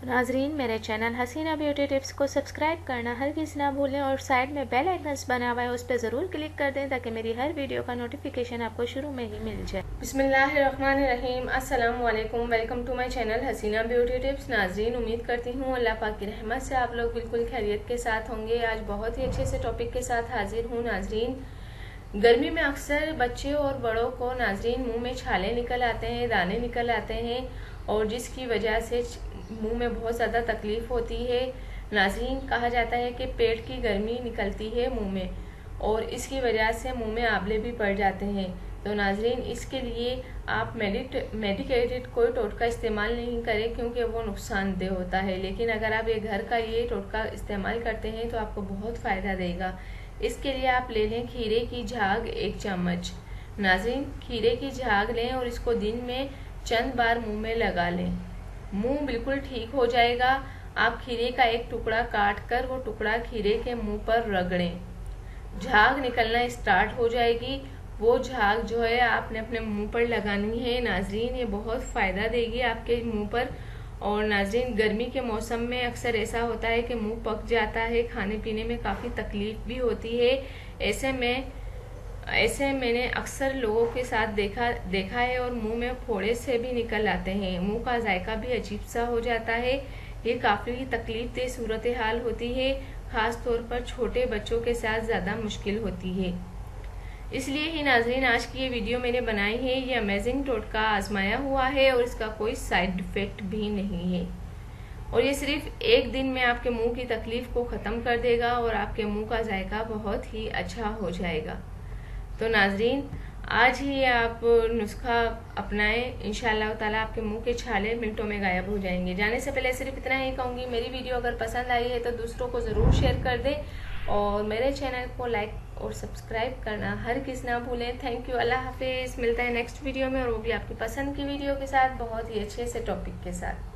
तो नाजरीन, मेरे चैनल हसीना ब्यूटी टिप्स को सब्सक्राइब करना हरगिज़ ना भूलें और साइड में बेल आइकन्स बना हुआ है उस पर ज़रूर क्लिक कर दें ताकि मेरी हर वीडियो का नोटिफिकेशन आपको शुरू में ही मिल जाए। बिस्मिल्लाहिर्रहमानिर्रहीम, अस्सलाम वालेकुम। Welcome to my channel Haseena beauty tips. नाजरीन, उम्मीद करती हूँ अल्लाह पाक की रहमत से आप लोग बिल्कुल खैरियत के साथ होंगे। आज बहुत ही अच्छे से टॉपिक के साथ हाजिर हूँ। नाजरीन, गर्मी में अक्सर बच्चे और बड़ों को नाजरीन मुंह में छाले निकल आते हैं, दाने निकल आते हैं और जिसकी वजह से मुंह में बहुत ज़्यादा तकलीफ होती है। नाजरीन, कहा जाता है कि पेट की गर्मी निकलती है मुंह में और इसकी वजह से मुंह में आंवले भी पड़ जाते हैं। तो नाजरीन, इसके लिए आप मेडिकेटेड कोई टोटका इस्तेमाल नहीं करें क्योंकि वो नुकसानदेह होता है। लेकिन अगर आप ये घर का ये टोटका इस्तेमाल करते हैं तो आपको बहुत फ़ायदा देगा। इसके लिए आप ले लें खीरे की झाग 1 चम्मच। नाजरीन, खीरे की झाग लें और इसको दिन में चंद बार मुंह में लगा लें। मुंह बिल्कुल ठीक हो जाएगा। आप खीरे का एक टुकड़ा काट कर वो टुकड़ा खीरे के मुंह पर रगड़ें, झाग निकलना स्टार्ट हो जाएगी। वो झाग जो है आपने अपने मुंह पर लगानी है। नाजरीन, ये बहुत फ़ायदा देगी आपके मुंह पर। और नाजरीन, गर्मी के मौसम में अक्सर ऐसा होता है कि मुंह पक जाता है, खाने पीने में काफ़ी तकलीफ भी होती है। ऐसे मैंने अक्सर लोगों के साथ देखा है और मुंह में फोड़े से भी निकल आते हैं। मुंह का जायका भी अजीब सा हो जाता है। ये काफ़ी तकलीफ दे सूरत हाल होती है। ख़ास तौर पर छोटे बच्चों के साथ ज़्यादा मुश्किल होती है। इसलिए ही नाजरीन, आज की ये वीडियो मैंने बनाई है। ये अमेजिंग टोटका आजमाया हुआ है और इसका कोई साइड इफ़ेक्ट भी नहीं है और ये सिर्फ 1 दिन में आपके मुंह की तकलीफ को ख़त्म कर देगा और आपके मुंह का जायका बहुत ही अच्छा हो जाएगा। तो नाजरीन, आज ही आप नुस्खा अपनाएं, इंशाअल्लाह ताला आपके मुंह के छाले मिनटों में गायब हो जाएंगे। जाने से पहले सिर्फ इतना ही कहूँगी, मेरी वीडियो अगर पसंद आई है तो दूसरों को ज़रूर शेयर कर दें और मेरे चैनल को लाइक और सब्सक्राइब करना हरगिज़ ना भूलें। थैंक यू, अल्लाह हाफिज़। मिलता है नेक्स्ट वीडियो में और वो भी आपकी पसंद की वीडियो के साथ, बहुत ही अच्छे से टॉपिक के साथ।